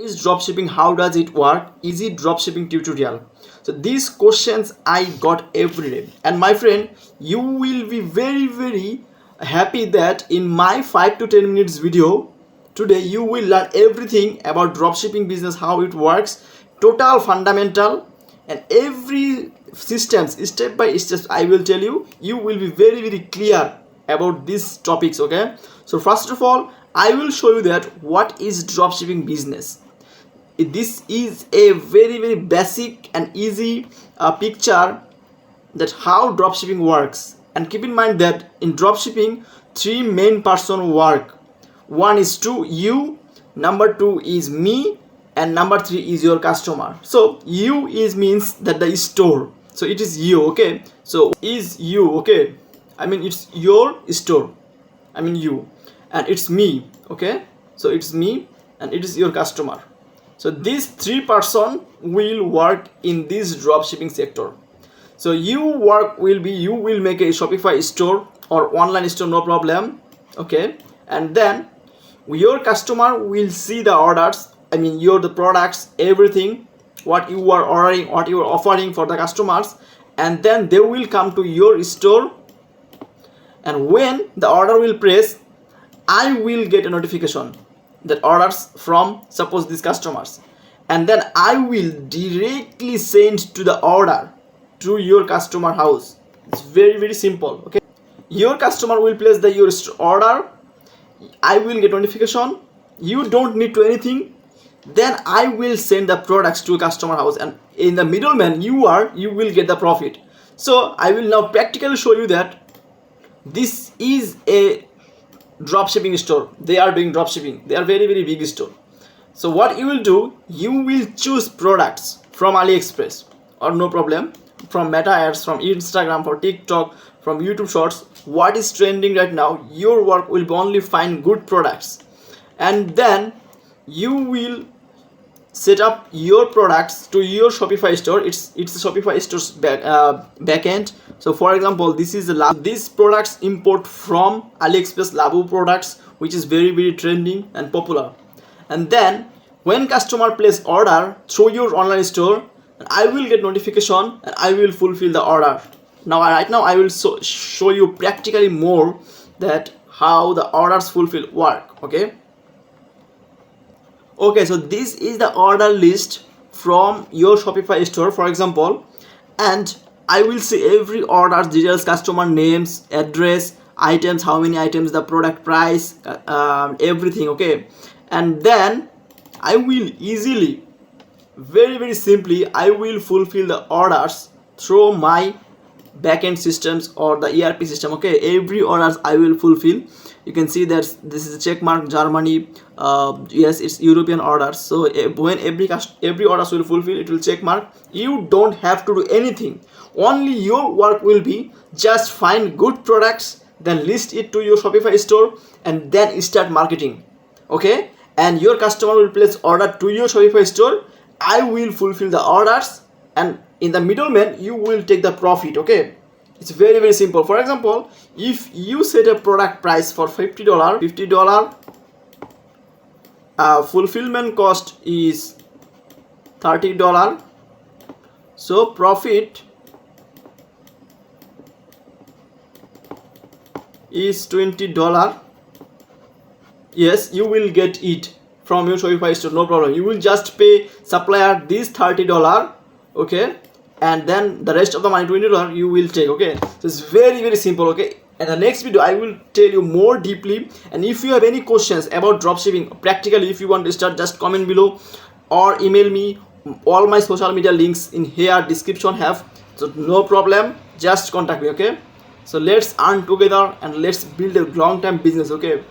Is dropshipping? How does it work? Easy dropshipping tutorial. So these questions I got every day, and my friend, you will be very happy that in my 5 to 10 minutes video today you will learn everything about dropshipping business, how it works, total fundamental, and every systems step by step I will tell you. You will be very clear about these topics. Okay, so first of all I will show you that what is dropshipping business. This is a very basic and easy picture that how dropshipping works. And keep in mind that in dropshipping 3 main person work. One is to you, number 2 is me, and number 3 is your customer. So you is means that the store, so it is you. Okay, so is you. Okay, I mean it's your store, I mean you, and it's me. Okay, so it's me and it is your customer. So these 3 person will work in this dropshipping sector. So you will make a Shopify store or online store, no problem. Okay, and then your customer will see the orders, I mean the products, everything what you are ordering, what you are offering for the customers, and then they will come to your store, and when the order will press, I will get a notification that orders from suppose these customers, and then I will directly send to the order to your customer house. It's very simple. Okay, your customer will place your order, I will get notification, you don't need to anything, then I will send the products to customer house, and in the middleman you will get the profit. So I will now practically show you that this is a dropshipping store. They are doing dropshipping, they are very big store. So what you will do, you will choose products from AliExpress or no problem, from Meta ads, from Instagram, for TikTok, from YouTube shorts, what is trending right now. Your work will be only find good products, and then you will set up your products to your Shopify store. It's a Shopify store's backend. So for example, this is these products import from AliExpress Labu products, which is very trending and popular. And then when customer place order through your online store, I will get notification and I will fulfill the order. Right now I will show you practically more that how the orders fulfill work. Okay, so this is the order list from your Shopify store, for example, and I will see every order details, customer names, address, items, how many items, the product price, everything. Okay, and then I will easily, very simply, I will fulfill the orders through my backend systems or the ERP system. Okay, every orders I will fulfill. You can see that this is a check mark Germany. Yes, it's European orders. So when every orders will fulfill, it will check mark. You don't have to do anything. Only your work will be just find good products, then list it to your Shopify store, and then start marketing. Okay, and your customer will place order to your Shopify store. I will fulfill the orders, and in the middleman you will take the profit. Okay, it's very simple. For example, if you set a product price for $50, fulfillment cost is $30, so profit is $20. Yes, you will get it from your Shopify store, no problem. You will just pay supplier this $30. Okay, and then the rest of the money, $20, you will take. Okay, so it's very simple. Okay, and the next video I will tell you more deeply. And if you have any questions about dropshipping practically, if you want to start, just comment below or email me. All my social media links in here description have, so no problem, just contact me. Okay, so let's earn together and let's build a long-term business. Okay.